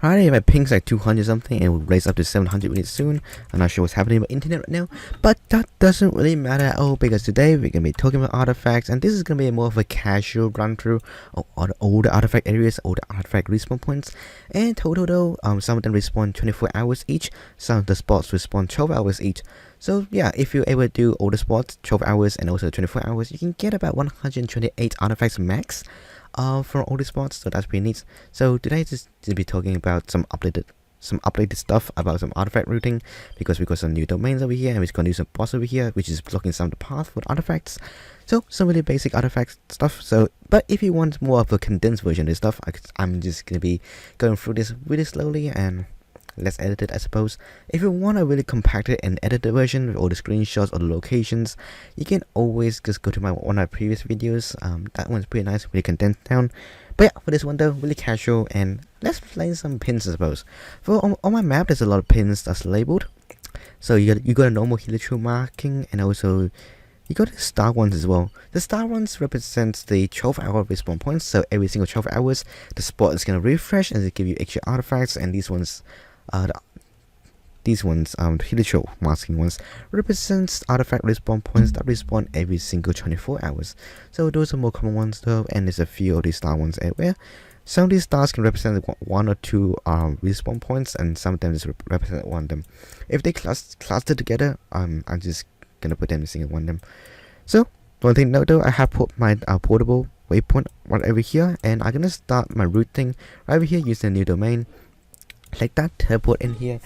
Alright, my ping's like 200 something and it will raise up to 700 really soon. I'm not sure what's happening with internet right now, but that doesn't really matter at all because today we're gonna be talking about artifacts, and this is gonna be more of a casual run through of all the artifact areas, all the artifact respawn points. And total though, some of them respawn 24 hours each, some of the spots respawn 12 hours each. So yeah, if you're able to do all the spots 12 hours and also 24 hours, you can get about 128 artifacts max from all the spots, so that's pretty neat. So today just to be talking about some updated stuff about some artifact routing, because we got some new domains over here and we're gonna do some boss over here which is blocking some of the path for the artifacts. So some really basic artifact stuff. So but if you want more of a condensed version of this stuff, I'm just gonna be going through this really slowly and let's edit it, I suppose. If you want a really compacted and edited version with all the screenshots or the locations, you can always just go to one of my previous videos. That one's pretty nice, really condensed down. But yeah, for this one though, really casual, and let's play some pins, I suppose. For on my map, there's a lot of pins that's labeled. So you got a normal helixual marking, and also you got the star ones as well. The star ones represents the 12-hour respawn points. So every single 12 hours, the spot is gonna refresh and give you extra artifacts, and these ones helixual masking ones represents artifact respawn points that respawn every single 24 hours. So those are more common ones though, and there's a few of these star ones everywhere. Some of these stars can represent one or two respawn points, and some of them just represent one of them. If they cluster together, I'm just gonna put them in single one of them. So one thing to note though, I have put my portable waypoint right over here, and I'm gonna start my routing right over here using a new domain like that, teleport in here.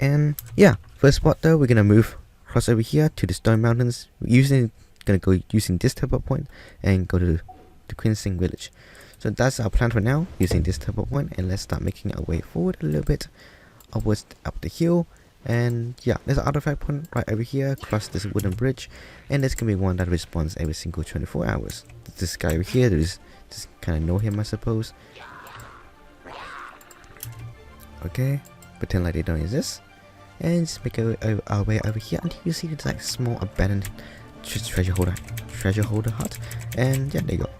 And yeah, first spot though, we're gonna move across over here to the Stone Mountains, using this teleport point and go to the Quinsing village. So that's our plan for now, using this teleport point, and let's start making our way forward a little bit upwards up the hill. And yeah, there's an artifact point right over here, cross this wooden bridge, and there's gonna be one that respawns every single 24 hours. This guy over here, just kind of know him, I suppose. Okay, pretend like they don't exist, and just make our way over here until you see this like small abandoned treasure holder hut. And yeah, there you go.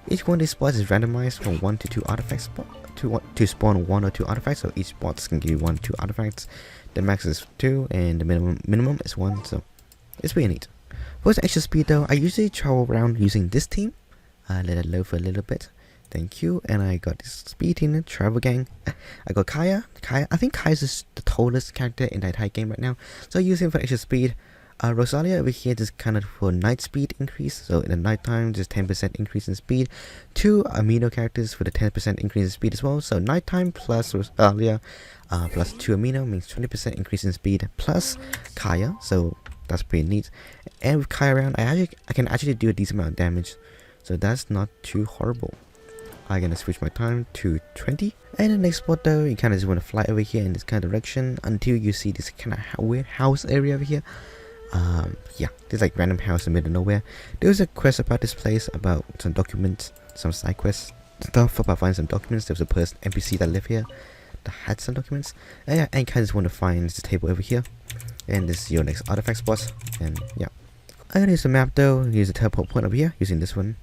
Each one of these spots is randomized from 1 to 2 artifacts to spawn 1 or 2 artifacts. So each spot can give you 1 or 2 artifacts. The max is 2 and the minimum is 1. So it's pretty neat. For the extra speed though, I usually travel around using this team. Let it load for a little bit. Thank you. And I got this speed team, travel gang. I got Kaya. I think Kaya is the tallest character in the entire game right now, so I use him for extra speed. Rosalia over here just kind of for night speed increase, so in the night time just 10% increase in speed. 2 amino characters for the 10% increase in speed as well, so nighttime plus Rosalia plus 2 amino means 20% increase in speed plus Kaya, so that's pretty neat. And with Kaya around, I can actually do a decent amount of damage, so that's not too horrible. I'm gonna switch my time to 20, and the next spot though, you kind of just want to fly over here in this kind of direction until you see this kind of weird house area over here. Yeah, there's like random house in the middle of nowhere. There was a quest about this place, about some documents, some side quest stuff about finding some documents. There was a person, NPC that lived here that had some documents. And yeah, and kind of just want to find this table over here, and this is your next artifact spot. And yeah, I'm gonna use the map though, use the teleport point over here, using this one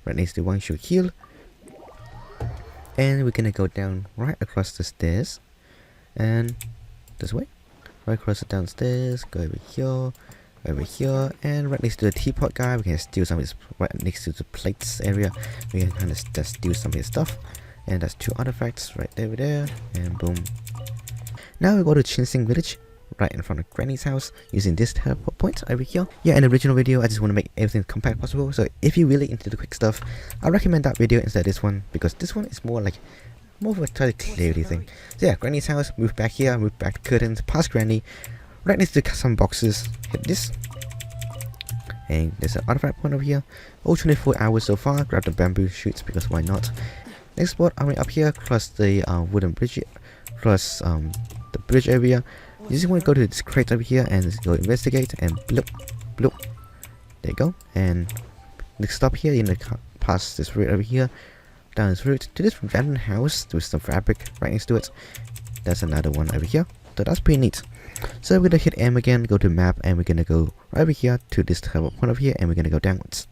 right next to one should heal. And we're gonna go down right across the stairs, and this way, right across the downstairs, go over here, and right next to the teapot guy, we can steal some of his, right next to the plates area, we can kind of just steal some of his stuff. And that's 2 artifacts right over there, and boom. Now we go to Quinsing village, right in front of Granny's house, using this teleport point over here. Yeah, in the original video, I just want to make everything compact possible, so if you're really into the quick stuff, I recommend that video instead of this one, because this one is more of a clarity thing. So yeah, Granny's house, move back here, move back the curtains, past Granny, right next to some boxes, hit this, and there's an artifact point over here. All 24 hours so far, grab the bamboo shoots because why not. Next spot, I went up here, across the wooden bridge, across the bridge area. You just want to go to this crate over here and go investigate, and bloop, bloop. There you go. And next stop here, you're gonna pass this route over here, down this route to this random house with some fabric right next to it. That's another one over here. So that's pretty neat. So we're gonna hit M again, go to map, and we're gonna go right over here to this teleport point over here, and we're gonna go downwards.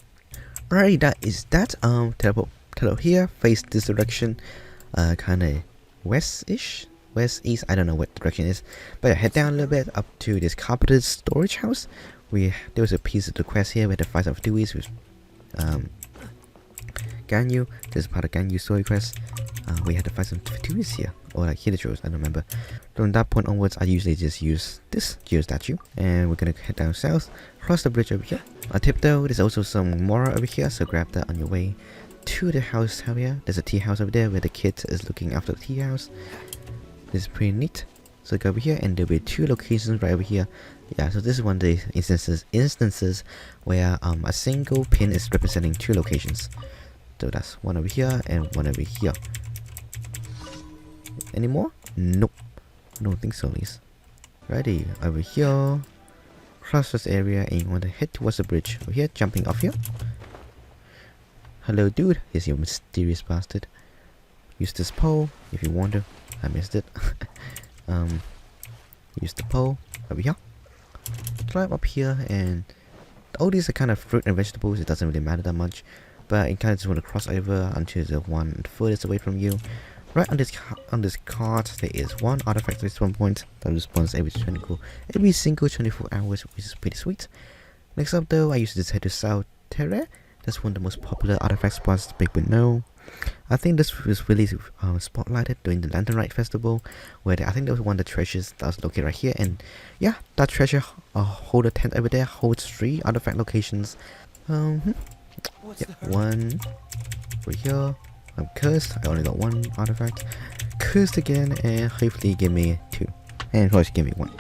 Alright, that is that. Teleport here, face this direction. Kinda west-ish, west-east, I don't know what direction it is. But yeah, head down a little bit up to this carpeted storage house. There was a piece of the quest here. We had to fight some Deweys with Ganyu. This is part of Ganyu story quest. We had to fight some Deweys here, or like Hidachos, I don't remember. From that point onwards, I usually just use this Geo statue, and we're gonna head down south, cross the bridge over here. A tip though, there's also some Mora over here, so grab that on your way to the house area. There's a tea house over there where the kid is looking after the tea house. This is pretty neat. So go over here, and there'll be 2 locations right over here. Yeah, so this is one of the instances where a single pin is representing 2 locations. So that's one over here and one over here. Any more? Nope. I don't think so, at least. Righty, over here. Cross this area, and you want to head towards the bridge. Over here, jumping off here. Hello, dude. Here's your mysterious bastard. Use this pole if you want to. I missed it. Use the pole over here. Climb up here, and all these are kind of fruit and vegetables. It doesn't really matter that much, but you kind of just want to cross over until the one furthest away from you. Right on this card, there is one artifact respawn point that respawns every single 24 hours, which is pretty sweet. Next up, though, I used to just head to South Terre. That's one of the most popular artifact spots people know. I think this was really spotlighted during the Lantern Rite Festival, where I think there was one of the treasures that was located right here, and yeah, that treasure holder tent over there holds 3 artifact locations. Yeah, one over here. I'm cursed. I only got 1 artifact. Cursed again, and hopefully give me 2, and of course give me 1.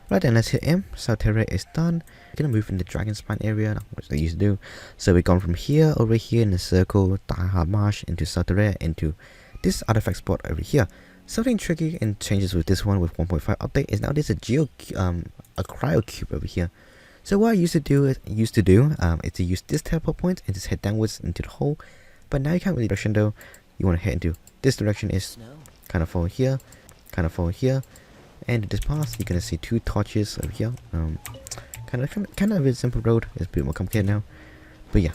Right then, let's hit M. South Terre is done. We're gonna move in the Dragon Spine area, which they used to do. So we've gone from here over here in the circle, Taha Marsh, into South Terre, into this artifact spot over here. Something tricky and changes with this one with 1.5 update is now there's a cryo cube over here. So what I used to do is to use this teleport point and just head downwards into the hole. But now you can't really direction though. You want to head into this direction is kind of forward here, and this path you're gonna see 2 torches over here. Kind of a simple road. It's a bit more complicated now, but yeah.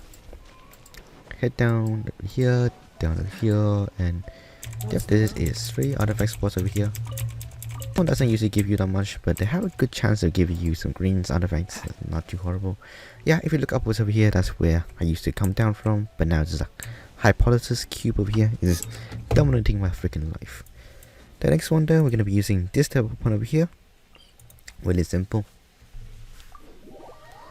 Head down over here, and yep, this is 3 artifact spots over here. One doesn't usually give you that much, but they have a good chance of giving you some greens artifacts. Not too horrible. Yeah, if you look upwards over here, that's where I used to come down from, but now there's a Hypothesis cube over here. It is dominating my freaking life. The next one though, we're going to be using this teleport point over here. Really simple.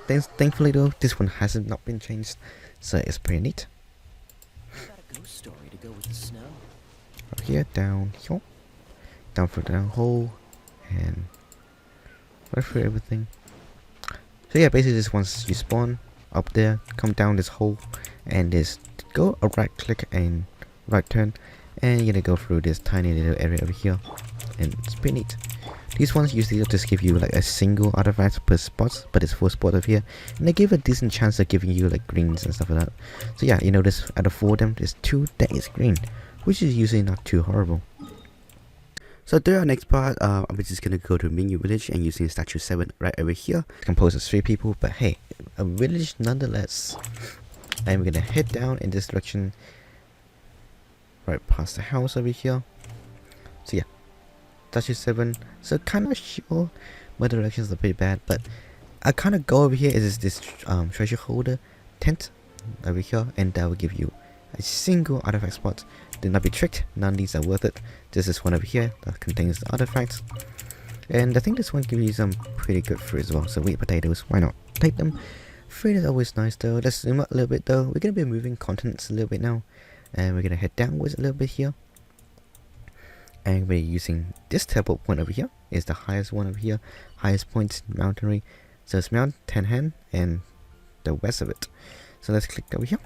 Thankfully though, this one hasn't not been changed, so it's pretty neat. Over here, down here, down through the down hole, and right through everything. So yeah, basically just once you spawn up there, come down this hole, and just go a right click and right turn, and you're gonna go through this tiny little area over here, and it's pretty neat. These ones usually just give you like a single artifact per spot, but it's 4 spots over here, and they give a decent chance of giving you like greens and stuff like that. So yeah, you notice out of 4 of them, there's 2 that is green, which is usually not too horrible. So through our next part, I'm just gonna go to Mingyu Village and using Statue 7 right over here. It's composed of 3 people, but hey, a village nonetheless. And we're gonna head down in this direction, right past the house over here. So yeah, Statue 7. So kind of sure my directions are pretty bad, but I kind of go over here is this treasure holder tent over here, and that will give you a single artifact spot. Do not be tricked, none of these are worth it. This is one over here that contains the artifacts, and I think this one gives you some pretty good fruit as well. So wheat potatoes, why not take them? Fruit is always nice though. Let's zoom out a little bit though. We're gonna be moving continents a little bit now, and we're gonna head downwards a little bit here, and we're using this teleport point over here. Is the highest one over here, highest point mountain. So it's Mount Tenhan and the west of it. So let's click over here.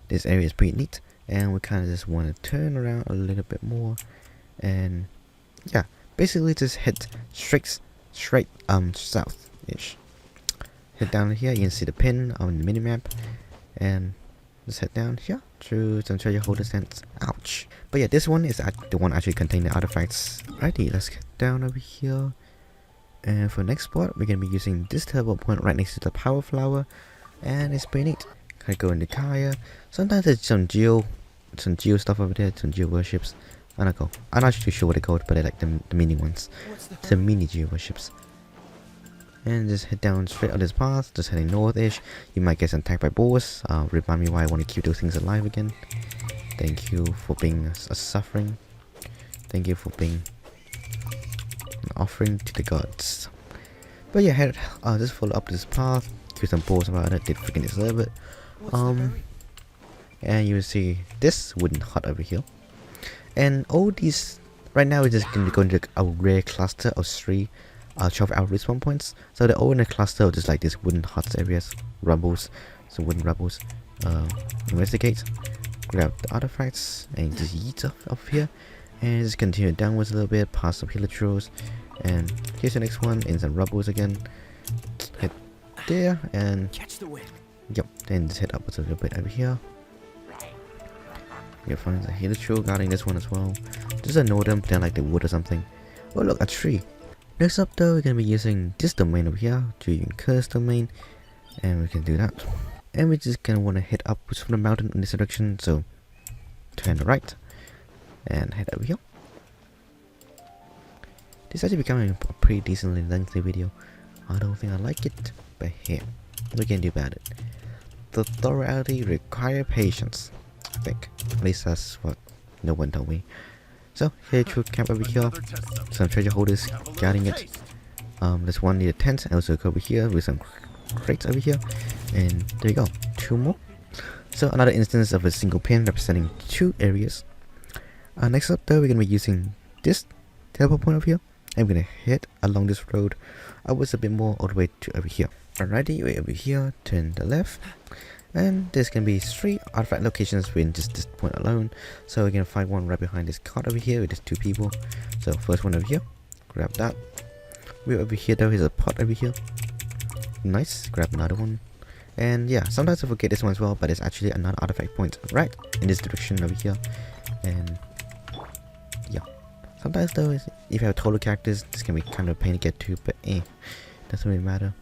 This area is pretty neat, and we kind of just want to turn around a little bit more, and yeah, basically just head straight south-ish. Head down here, you can see the pin on the minimap, and just head down here through some treasure holder stands. Ouch! But yeah, this one is the one actually containing the artifacts. Righty, let's get down over here, and for the next spot, we're gonna be using this teleport point right next to the power flower, and it's pretty neat. Kind of go into Kaya. Sometimes there's some geo stuff over there, some geo worships. I don't know. I'm not too sure what they're called, but I like the mini ones. The mini geoships. And just head down straight on this path, just heading north-ish. You might get attacked by boars. Remind me why I want to keep those things alive again. Thank you for being a suffering. Thank you for being an offering to the gods. But yeah, just follow up this path. Kill some boars about it. They freaking deserve it. And you will see this wooden hut over here. And all these right now we're just going to go into a rare cluster of 12 hour respawn points. So they're all in a cluster of just like these wooden huts areas, rubbles, some wooden rubbles. Investigate, grab the artifacts, and just yeet off here. And just continue downwards a little bit, past some hilichurls. And here's the next one, in some rubbles again. Head there, and catch the wind. Yep, then just head upwards a little bit over here. You'll find a hilichurl guarding this one as well. Just ignore them, pretend like they wood or something. Oh look, a tree. Next up though, we're going to be using this domain over here, Julian Curse domain, and we can do that. And we're just going to want to head upwards from the mountain in this direction, so turn the right, and head over here. This is actually becoming a pretty decently lengthy video. I don't think I like it, but here, we can do about it. Tutoriality require patience, I think. At least that's what no one told me. So here to camp over here, some treasure holders guarding it. There's one near the tent, and also go over here with some crates over here, and there you go, 2 more. So another instance of a single pin representing 2 areas. Next up though, we're gonna be using this teleport point over here. I'm gonna head along this road upwards a bit more all the way to over here. Alrighty, we're over here, turn the left. And there's gonna be 3 artifact locations within just this point alone. So we're gonna find one right behind this cart over here with just 2 people. So first one over here, grab that. We're over here though, here's a pot over here. Nice, grab another one. And yeah, sometimes I forget this one as well, but it's actually another artifact point right in this direction over here. And yeah, sometimes though, if you have taller characters, this can be kind of a pain to get to, but doesn't really matter.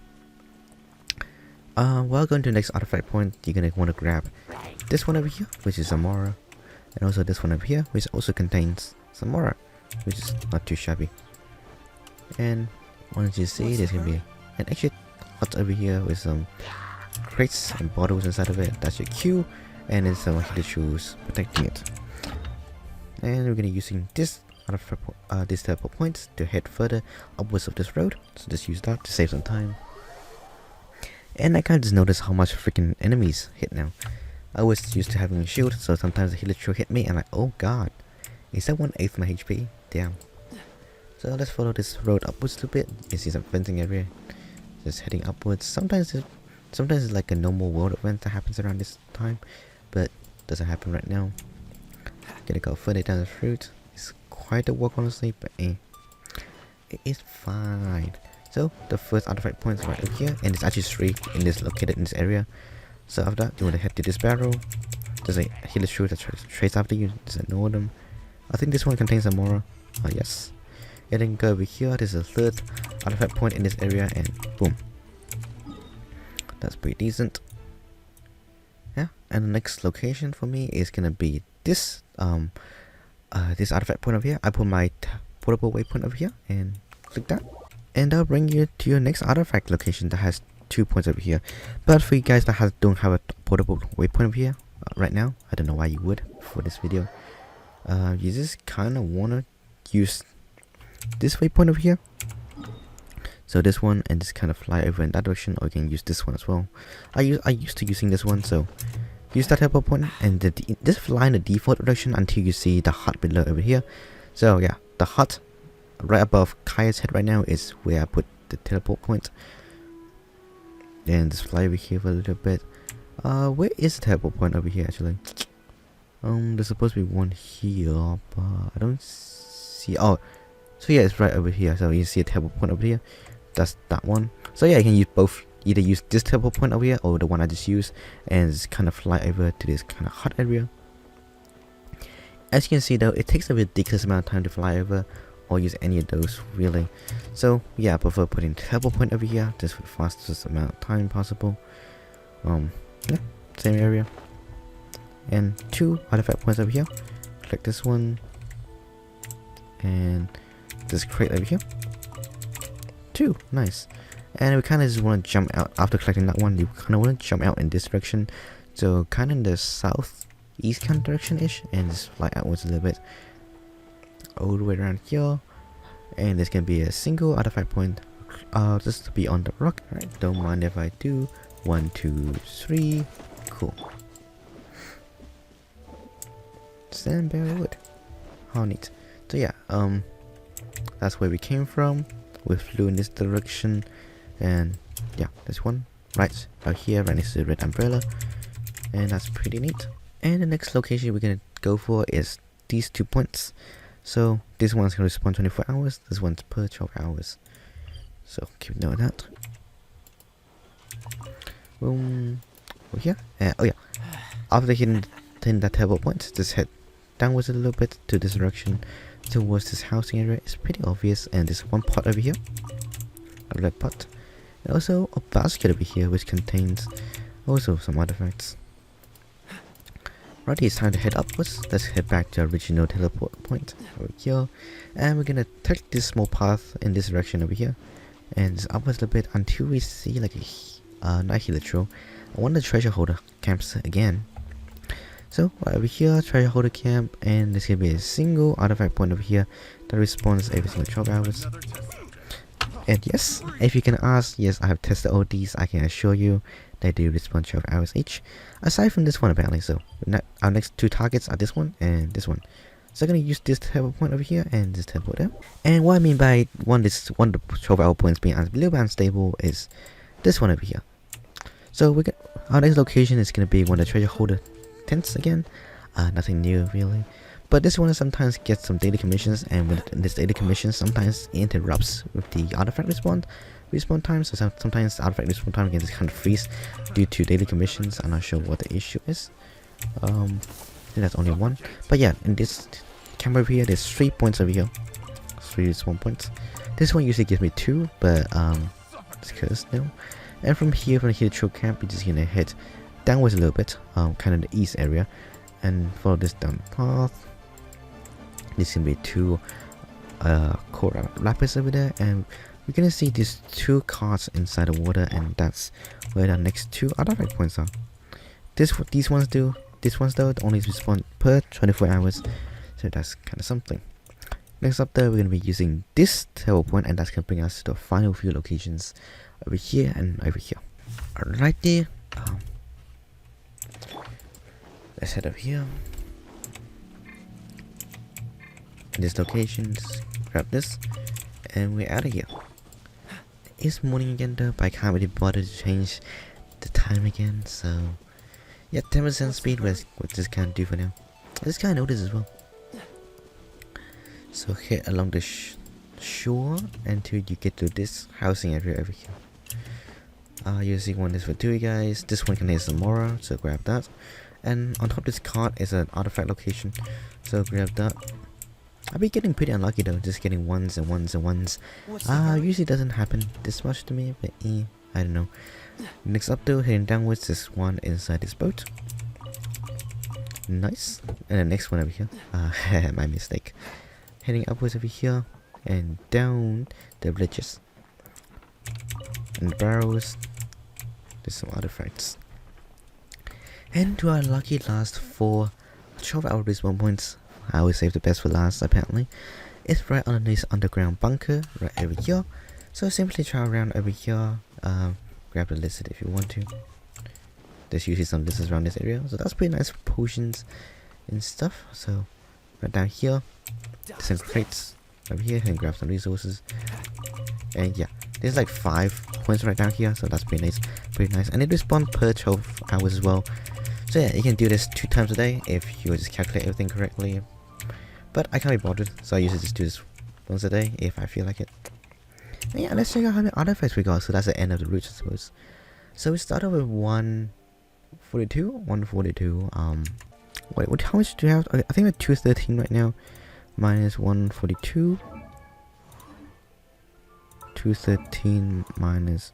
While going to the next artifact point, you're gonna want to grab this one over here, which is Zamora, and also this one over here, which also contains Zamora, which is not too shabby. And once you see, there's gonna be an extra hut over here with some crates and bottles inside of it. That's your queue, and then some hilichurls protecting it. And we're gonna be using this this teleport points to head further upwards of this road. So just use that to save some time. And I kind of just noticed how much freaking enemies hit now. I was used to having a shield, so sometimes the hilichurl hit me and like, oh god, is that 1/8 my HP? Damn. So let's follow this road upwards a little bit. You see some fencing area, just heading upwards. Sometimes it's like a normal world event that happens around this time, but doesn't happen right now. Gonna go further down the route. It's quite a walk honestly, but it is fine. So the first artifact point is right over here, and it's actually 3 in this located in this area. So after that, you want to head to this barrel. There's a hilichurl that trace after you. Just ignore them. I think this one contains Zamora. Yes. And then go over here. There's a 3rd artifact point in this area, and boom. That's pretty decent. Yeah. And the next location for me is gonna be this this artifact point over here. I put my portable waypoint over here and click that. And that'll bring you to your next artifact location that has 2 points over here. But for you guys that don't have a portable waypoint over here right now, I don't know why you would for this video. You just kind of want to use this waypoint over here. So this one, and just kind of fly over in that direction, or you can use this one as well. I used to using this one, so use that teleport point and just fly in the default direction until you see the hut below over here. So yeah, the hut right above Kaya's head right now is where I put the teleport point. And just fly over here for a little bit. Where is the teleport point over here actually? There's supposed to be one here, but I don't see. Oh, so yeah, it's right over here. So you see a teleport point over here. That's that one. So yeah, you can use both. Either use this teleport point over here or the one I just used, and just kind of fly over to this kind of hut area. As you can see though, it takes a ridiculous amount of time to fly over, or use any of those really. So yeah, I prefer putting teleport point over here just for the fastest amount of time possible. Yeah, same area. And 2 artifact points over here. Click this one. and this crate over here. 2, nice. And we kind of just want to jump out after collecting that one. You kind of want to jump out in this direction, so kind of in the southeast kind of direction ish, and just fly outwards a little bit all the way around here. And there's gonna be a single artifact point just to be on the rock. Right, don't mind if I do. 1, 2, 3, cool. Sand barrel wood, how neat. So yeah, that's where we came from. We flew in this direction, and yeah, there's one right out here right next to the red umbrella, and that's pretty neat. And the next location we're gonna go for is these 2 points. So this one's gonna respawn 24 hours, this one's per 12 hours. So keep note of that. Boom. Over here. Oh yeah. After hitting that teleport point, just head downwards a little bit to this direction towards this housing area. It's pretty obvious, and there's one pot over here, a red pot, and also a basket over here which contains also some artifacts. Right, it's time to head upwards. Let's head back to our original teleport point over here, and we're gonna take this small path in this direction over here, and just upwards a little bit until we see like a not helitro, one of the treasure holder camps again. So right over here, treasure holder camp, and there's gonna be a single artifact point over here that respawns every single 12 hours. And yes, if you can ask, yes, I have tested all these. I can assure you they do respawn 12 hours each, aside from this one apparently. So our next 2 targets are this one and this one. So I'm gonna use this teleport point over here and this teleport there. And what I mean by one of the 12-hour points being a little bit unstable is this one over here. So our next location is gonna be one of the treasure holder tents again. Nothing new really, but this one sometimes gets some daily commissions, and with this daily commission sometimes it interrupts with the artifact respawn time. So sometimes the artifact respawn time can just kind of freeze due to daily commissions. I'm not sure what the issue is. I think that's only one, but yeah, in this camera over here there's 3 points over here, 3 respawn points. This one usually gives me 2, but it's cursed now. And from here, from the helitro camp, we're just gonna head downwards a little bit, kind of the east area, and follow this down path. There's gonna be 2 core lapis over there, and we're gonna see these 2 cards inside the water, and that's where the next 2 artifact points are. These ones though only respawn per 24 hours, so that's kind of something. Next up there, we're gonna be using this teleport point, and that's gonna bring us to the final few locations over here and over here. Alright there. Let's head up here. In this location, just grab this, and we're out of here. It's morning again though, but I can't really bother to change the time again, so yeah, 10% speed was what this can do for now. I just kind of noticed as well. So head along the shore until you get to this housing area over here. Using one is for 2 guys. This one contains some Mora, so grab that. And on top of this card is an artifact location, so grab that. I've been getting pretty unlucky though, just getting 1s and 1s and 1s. Usually doesn't happen this much to me, but I don't know. Next up though, heading downwards, there's one inside this boat. Nice. And the next one over here. My mistake. Heading upwards over here and down the bridges and the barrels. There's some artifacts. And to our lucky last 4 12-hour respawn points. I always save the best for last apparently. It's right underneath underground bunker right over here. So simply try around over here. Grab the lizard if you want to. There's usually some lizards around this area, so that's pretty nice for potions and stuff. So right down here, there's some crates over here, and grab some resources. And yeah, there's like 5 points right down here, so that's pretty nice. And it respawns per 12 hours as well. So yeah, you can do this 2 times a day if you just calculate everything correctly. But I can't be bothered, so I usually just do this once a day if I feel like it. And yeah, let's check out how many artifacts we got. So that's the end of the route, I suppose. So we started with 142. Wait, how much do you have? I think we're 213 right now. Minus 142. 213 minus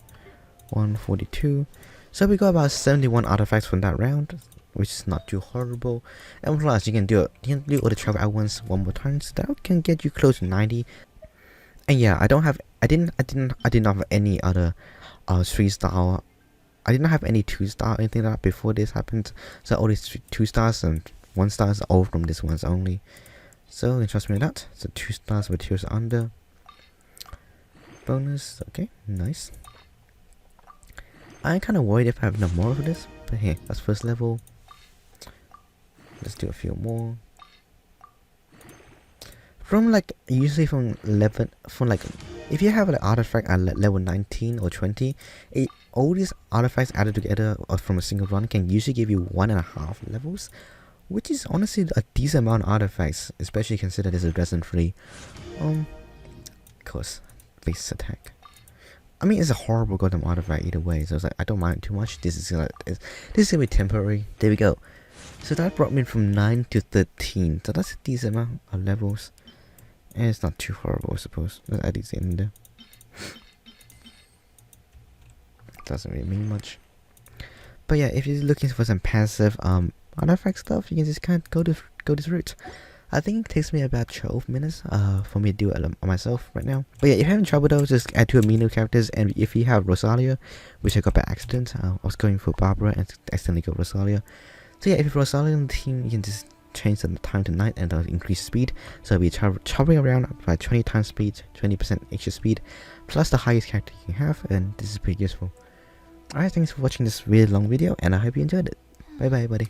142. So we got about 71 artifacts from that round. which is not too horrible. And plus, you can do all the travel at once one more time, so that can get you close to 90. And yeah, I did not have any other 3-star. I did not have any 2-star or anything like that before this happened. So all these 2 stars and 1 stars are all from this ones only. So trust me that. So 2 stars with tears under. Bonus, okay, nice. I'm kind of worried if I have enough more of this, but hey, that's first level. Let's do a few more. From like usually from 11, from like if you have an artifact at level 19 or 20, all these artifacts added together or from a single run can usually give you 1.5 levels, which is honestly a decent amount of artifacts, especially consider this is resin free. Of course, base attack. I mean, it's a horrible goddamn artifact either way, so it's like I don't mind it too much. This is gonna be temporary. There we go. So that brought me from 9 to 13. So that's a decent amount of levels. And it's not too horrible, I suppose. Let's add these in there. Doesn't really mean much. But yeah, if you're looking for some passive artifact stuff, you can just kind of go this route. I think it takes me about 12 minutes for me to do it myself right now. But yeah, if you're having trouble though, just add 2 amino characters. And if you have Rosalia, which I got by accident, I was going for Barbara and accidentally got Rosalia. So yeah, if you have Rosalia on the team, you can just change the time to night and increase speed. So we're traveling around by 20 times speed, 20% extra speed, plus the highest character you can have, and this is pretty useful. Alright, thanks for watching this really long video, and I hope you enjoyed it. Bye bye, buddy.